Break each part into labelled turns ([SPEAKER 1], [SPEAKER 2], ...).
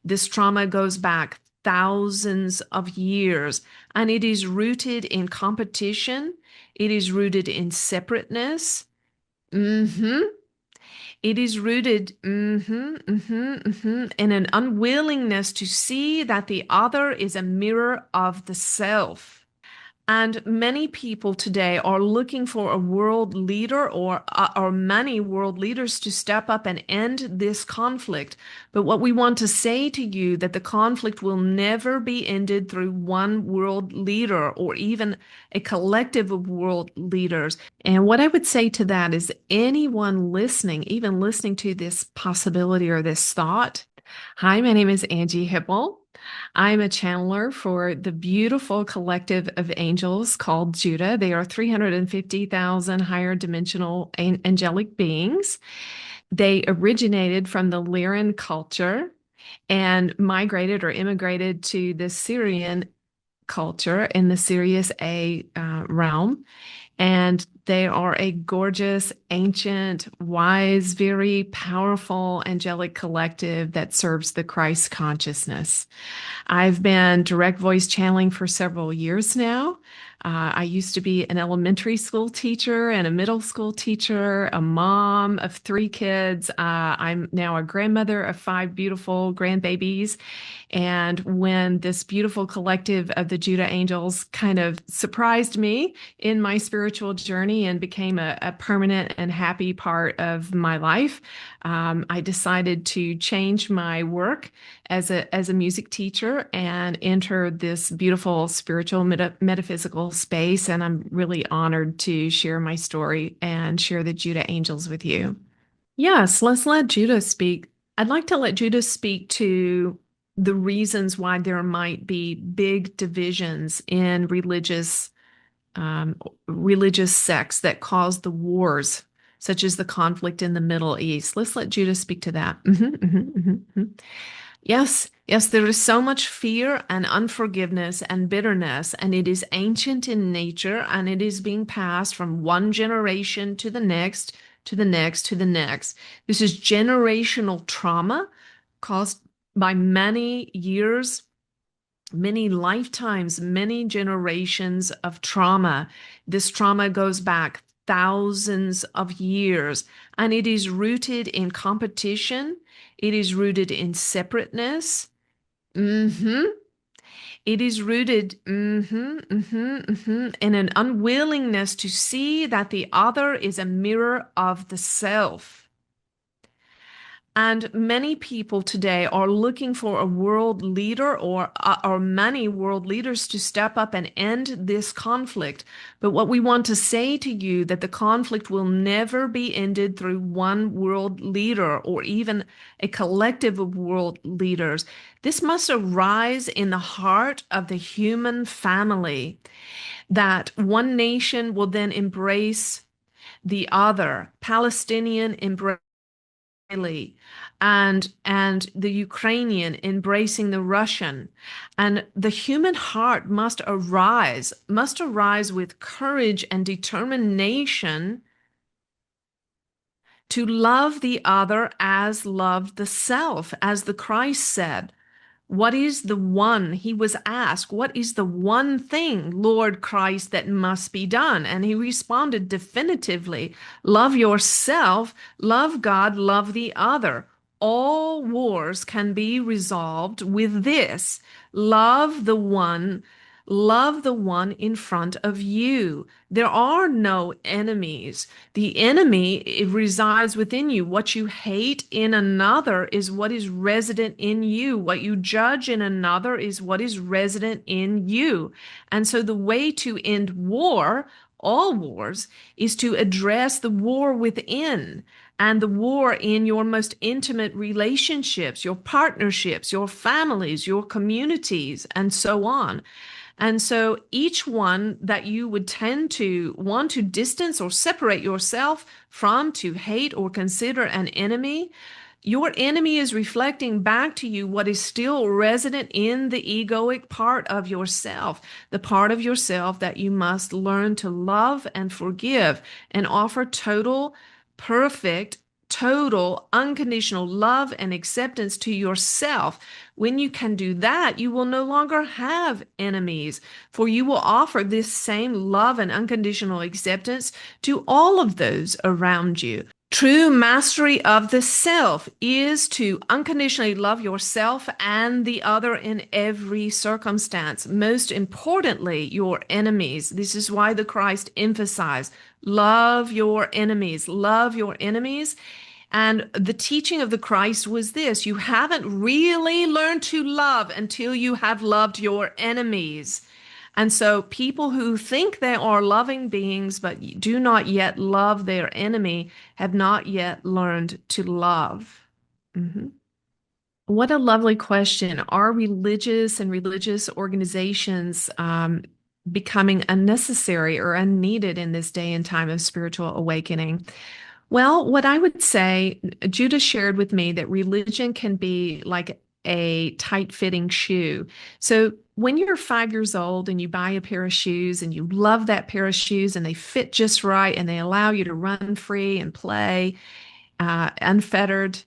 [SPEAKER 1] This trauma goes back thousands of years, and it is rooted in competition. It is rooted in separateness. hmm It is rooted in an unwillingness to see that the other is a mirror of the self. And many people today are looking for a world leader or many world leaders to step up and end this conflict. But what we want to say to you that the conflict will never be ended through one world leader or even a collective of world leaders. And what I would say to that is anyone listening, even listening to this possibility or this thought. Hi, my name is Anjie Hipple. I'm a channeler for the beautiful collective of angels called Judah. They are 350,000 higher dimensional angelic beings. They originated from the Lyran culture and migrated or immigrated to the Syrian culture in the Sirius A realm. And they are a gorgeous, ancient, wise, very powerful angelic collective that serves the Christ consciousness. I've been direct voice channeling for several years now. I used to be an elementary school teacher and a middle school teacher, a mom of 3 kids. I'm now a grandmother of 5 beautiful grandbabies. And when this beautiful collective of the Judah Angels kind of surprised me in my spiritual journey and became a permanent and happy part of my life, I decided to change my work as a music teacher and enter this beautiful spiritual metaphysical space. And I'm really honored to share my story and share the Judah Angels with you. Yes, let's let Judah speak. I'd like to let Judah speak to the reasons why there might be big divisions in um, religious sects that cause the wars, such as the conflict in the Middle East. Let's let Judah speak to that. Yes, yes, there is so much fear and unforgiveness and bitterness, and it is ancient in nature, and it is being passed from one generation to the next, to the next, to the next. This is generational trauma caused by many years, many lifetimes, many generations of trauma. This trauma goes back thousands of years, and it is rooted in competition. It is rooted in separateness. hmm It is rooted in an unwillingness to see that the other is a mirror of the self. And many people today are looking for a world leader or many world leaders to step up and end this conflict. But what we want to say to you that the conflict will never be ended through one world leader or even a collective of world leaders. This must arise in the heart of the human family, that one nation will then embrace the other. Palestinian embrace and the Ukrainian embracing the Russian. And the human heart must arise with courage and determination to love the other as loved the self, as the Christ said. What is the one? He was asked, what is the one thing, Lord Christ, that must be done? And he responded definitively, love yourself, love God, love the other. All wars can be resolved with this. Love the one, love the one in front of you. There are no enemies. The enemy, it resides within you. What you hate in another is what is resident in you. What you judge in another is what is resident in you. And so the way to end war, all wars, is to address the war within and the war in your most intimate relationships, your partnerships, your families, your communities, and so on. And so each one that you would tend to want to distance or separate yourself from, to hate or consider an enemy, your enemy is reflecting back to you what is still resident in the egoic part of yourself, the part of yourself that you must learn to love and forgive and offer total, perfect total unconditional love and acceptance to yourself. When you can do that, you will no longer have enemies, for you will offer this same love and unconditional acceptance to all of those around you. True mastery of the self is to unconditionally love yourself and the other in every circumstance. Most importantly, your enemies. This is why the Christ emphasized love your enemies, love your enemies. And the teaching of the Christ was this: you haven't really learned to love until you have loved your enemies. And so people who think they are loving beings but do not yet love their enemy have not yet learned to love. Mhm. What a lovely question. Are religious and religious organizations becoming unnecessary or unneeded in this day and time of spiritual awakening? Well, what I would say, Judah shared with me that religion can be like a tight-fitting shoe. So when you're 5 years old and you buy a pair of shoes and you love that pair of shoes and they fit just right and they allow you to run free and play unfettered,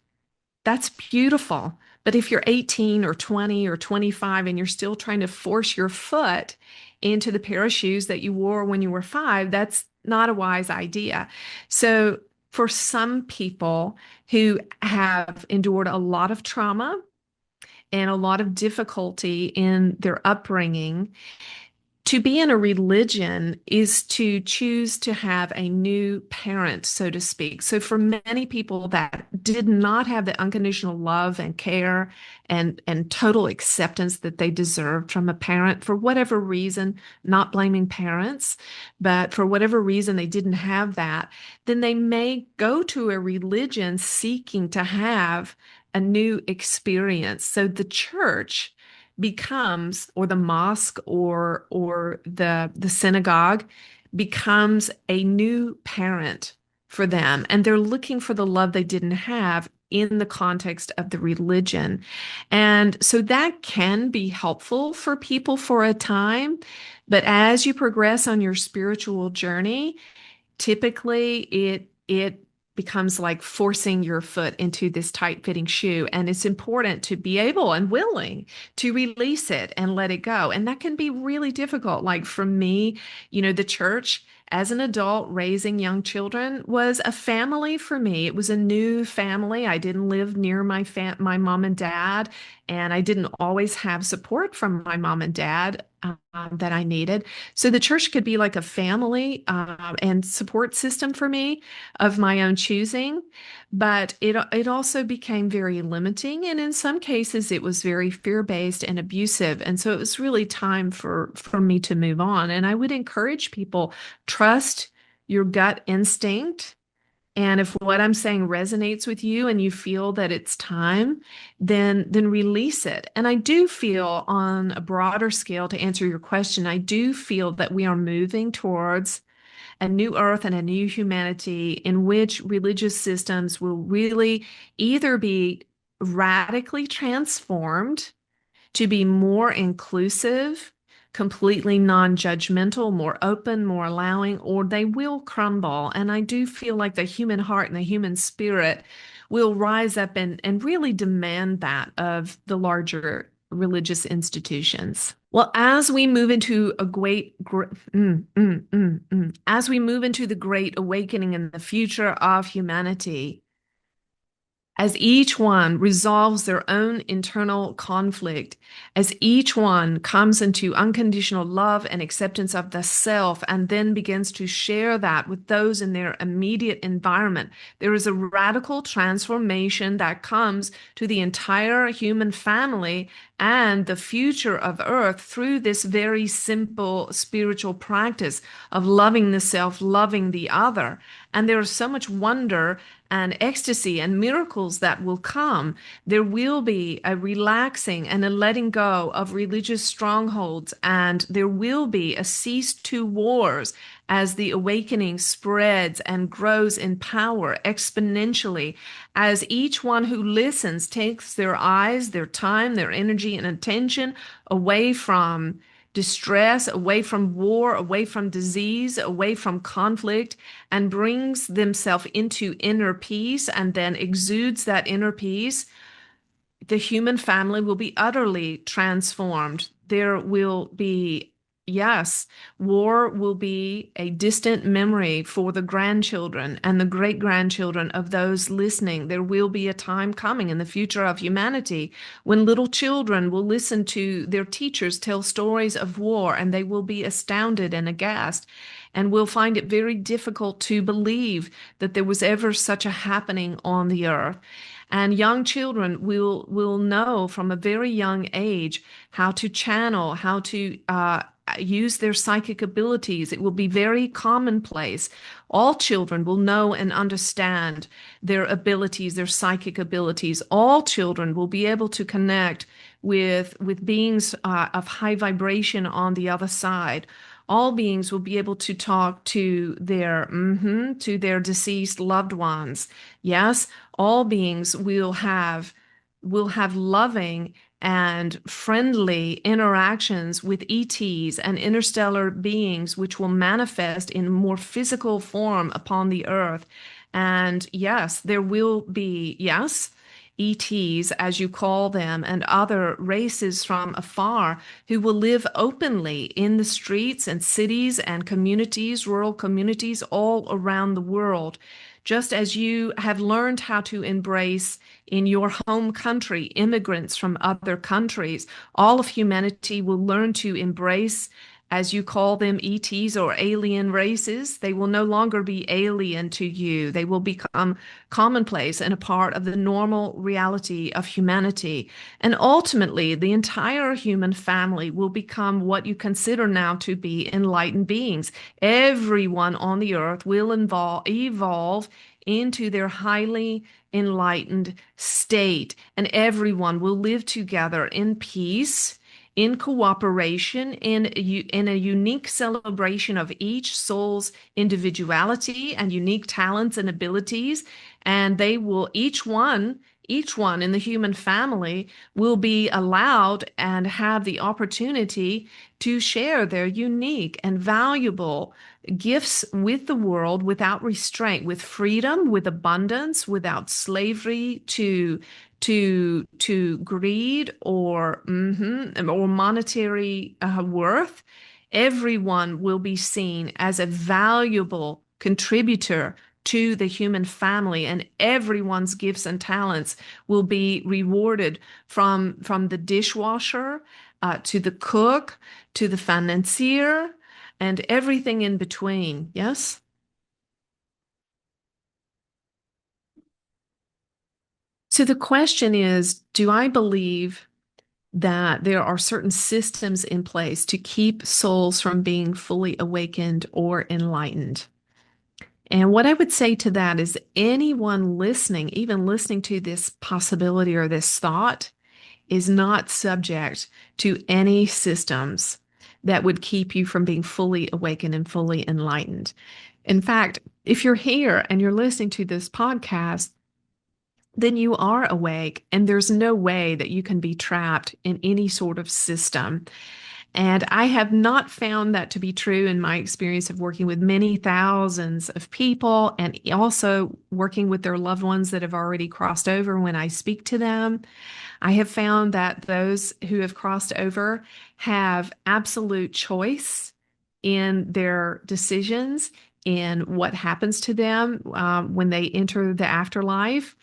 [SPEAKER 1] that's beautiful. But if you're 18 or 20 or 25 and you're still trying to force your foot into the pair of shoes that you wore when you were 5, that's not a wise idea. So for some people who have endured a lot of trauma and a lot of difficulty in their upbringing, to be in a religion is to choose to have a new parent, so to speak. So for many people that did not have the unconditional love and care and total acceptance that they deserved from a parent for whatever reason, not blaming parents, but for whatever reason they didn't have that, then they may go to a religion seeking to have a new experience. So the church becomes, or the mosque or the synagogue becomes a new parent for them, and they're looking for the love they didn't have in the context of the religion. And so that can be helpful for people for a time, but as you progress on your spiritual journey, typically it becomes like forcing your foot into this tight-fitting shoe, and it's important to be able and willing to release it and let it go. And that can be really difficult. Like for me, the church as an adult raising young children was a family for me. It was a new family. I didn't live near my mom and dad, and I didn't always have support from my mom and dad that I needed. So the church could be like a family and support system for me of my own choosing, but it also became very limiting, and in some cases it was very fear-based and abusive, and so it was really time for me to move on. And I would encourage people, trust your gut instinct. And if what I'm saying resonates with you and you feel that it's time, then release it. And I do feel, on a broader scale, to answer your question, I do feel that we are moving towards a new earth and a new humanity in which religious systems will really either be radically transformed to be more inclusive, completely non-judgmental, more open, more allowing, or they will crumble. And I do feel like the human heart and the human spirit will rise up and really demand that of the larger religious institutions. Well, as we move into as we move into the great awakening and the future of humanity, as each one resolves their own internal conflict, as each one comes into unconditional love and acceptance of the self, and then begins to share that with those in their immediate environment, there is a radical transformation that comes to the entire human family and the future of Earth through this very simple spiritual practice of loving the self, loving the other. And there is so much wonder and ecstasy and miracles that will come. There will be a relaxing and a letting go of religious strongholds, and there will be a cease to wars as the awakening spreads and grows in power exponentially, as each one who listens takes their eyes, their time, their energy, and attention away from distress, away from war, away from disease, away from conflict, and brings themselves into inner peace and then exudes that inner peace, the human family will be utterly transformed. There will be, yes, war will be a distant memory for the grandchildren and the great grandchildren of those listening. There will be a time coming in the future of humanity when little children will listen to their teachers tell stories of war, and they will be astounded and aghast and will find it very difficult to believe that there was ever such a happening on the earth. And young children will know from a very young age how to channel, how to use their psychic abilities. It will be very commonplace. All children will know and understand their abilities, their psychic abilities. All children will be able to connect with beings of high vibration on the other side. All beings will be able to talk to their deceased loved ones. Yes, all beings will have loving and friendly interactions with ETs and interstellar beings, which will manifest in more physical form upon the earth. And yes, there will be, yes, ETs, as you call them, and other races from afar who will live openly in the streets and cities and communities, rural communities all around the world. Just as you have learned how to embrace in your home country immigrants from other countries, all of humanity will learn to embrace, as you call them, ETs or alien races. They will no longer be alien to you. They will become commonplace and a part of the normal reality of humanity. And ultimately, the entire human family will become what you consider now to be enlightened beings. Everyone on the earth will evolve into their highly enlightened state, and everyone will live together in peace, in cooperation, in a unique celebration of each soul's individuality and unique talents and abilities. And they will, each one in the human family will be allowed and have the opportunity to share their unique and valuable gifts with the world without restraint, with freedom, with abundance, without slavery to greed or monetary worth. Everyone will be seen as a valuable contributor to the human family, and everyone's gifts and talents will be rewarded from the dishwasher to the cook to the financier and everything in between. Yes? So the question is, do I believe that there are certain systems in place to keep souls from being fully awakened or enlightened? And what I would say to that is anyone listening, even listening to this possibility or this thought, is not subject to any systems that would keep you from being fully awakened and fully enlightened. In fact, if you're here and you're listening to this podcast, then you are awake, and there's no way that you can be trapped in any sort of system. And I have not found that to be true in my experience of working with many thousands of people and also working with their loved ones that have already crossed over when I speak to them. I have found that those who have crossed over have absolute choice in their decisions, in what happens to them when they enter the afterlife.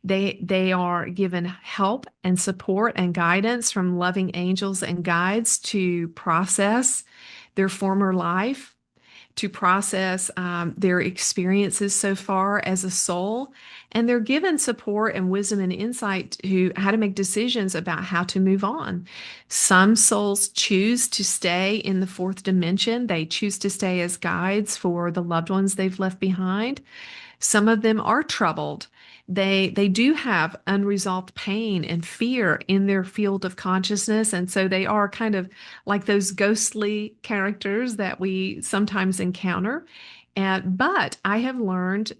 [SPEAKER 1] They are given help and support and guidance from loving angels and guides to process their former life, to process their experiences so far as a soul. And they're given support and wisdom and insight to how to make decisions about how to move on. Some souls choose to stay in the fourth dimension. They choose to stay as guides for the loved ones they've left behind. Some of them are troubled. They do have unresolved pain and fear in their field of consciousness, and so they are kind of like those ghostly characters that we sometimes encounter. But I have learned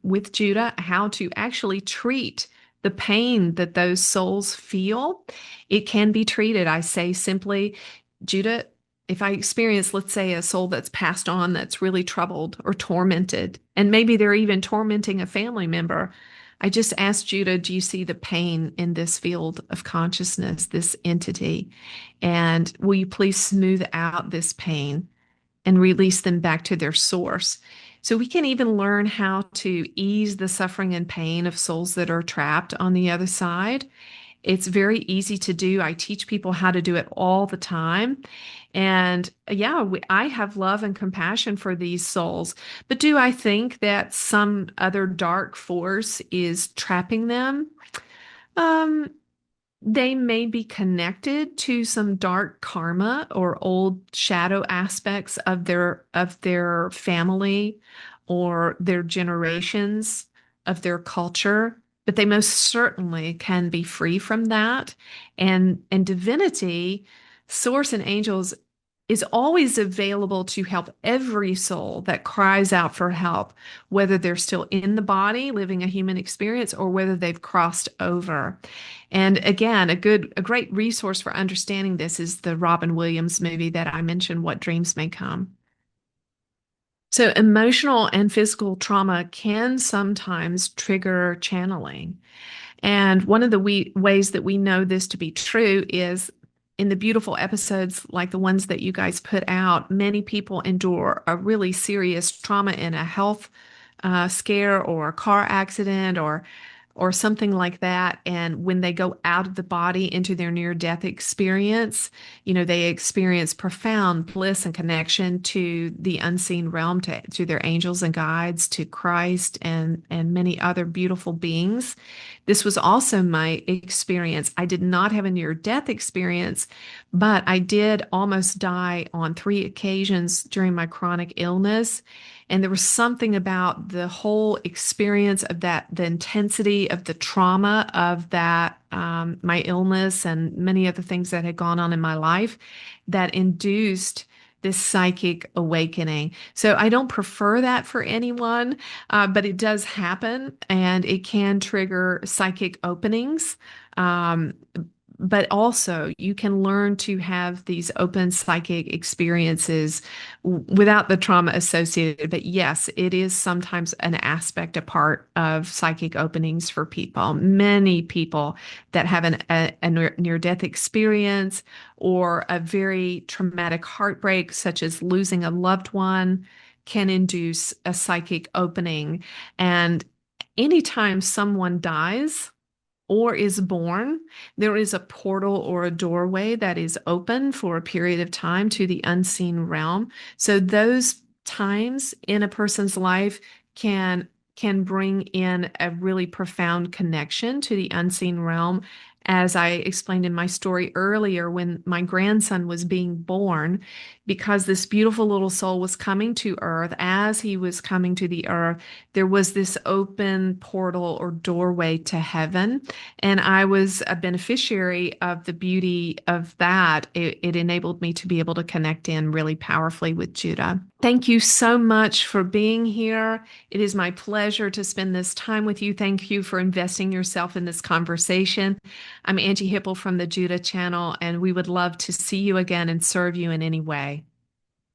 [SPEAKER 1] with Judah how to actually treat the pain that those souls feel. It can be treated. I say simply, Judah, if I experience, let's say, a soul that's passed on that's really troubled or tormented, and maybe they're even tormenting a family member, I just ask Judah, do you see the pain in this field of consciousness, this entity? And will you please smooth out this pain and release them back to their source? So we can even learn how to ease the suffering and pain of souls that are trapped on the other side. It's very easy to do. I teach people how to do it all the time. And yeah, I have love and compassion for these souls. But do I think that some other dark force is trapping them? Um, they may be connected to some dark karma or old shadow aspects of their family or their generations of their culture, but they most certainly can be free from that. And divinity, source and angels is always available to help every soul that cries out for help, whether they're still in the body living a human experience or whether they've crossed over. And again, a great resource for understanding this is the Robin Williams movie that I mentioned, What Dreams May Come. So emotional and physical trauma can sometimes trigger channeling. And one of the ways that we know this to be true is in the beautiful episodes like the ones that you guys put out, many people endure a really serious trauma in a health scare or a car accident or something like that. And when they go out of the body into their near-death experience, they experience profound bliss and connection to the unseen realm, to their angels and guides, to Christ and many other beautiful beings. This was also my experience. I did not have a near-death experience, but I did almost die on 3 occasions during my chronic illness. And there was something about the whole experience of that, the intensity of the trauma of that, my illness and many other things that had gone on in my life that induced this psychic awakening. So I don't prefer that for anyone, but it does happen and it can trigger psychic openings. Um, but also, you can learn to have these open psychic experiences without the trauma associated. But yes, it is sometimes an aspect, a part of psychic openings for people. Many people that have a near-death experience or a very traumatic heartbreak, such as losing a loved one, can induce a psychic opening. And anytime someone dies, or is born, there is a portal or a doorway that is open for a period of time to the unseen realm. So those times in a person's life can bring in a really profound connection to the unseen realm. As I explained in my story earlier, when my grandson was being born, because this beautiful little soul was coming to earth, as he was coming to the earth, there was this open portal or doorway to heaven. And I was a beneficiary of the beauty of that. It enabled me to be able to connect in really powerfully with Judah. Thank you so much for being here. It is my pleasure to spend this time with you. Thank you for investing yourself in this conversation. I'm Anjie Hipple from the Judah channel, and we would love to see you again and serve you in any way.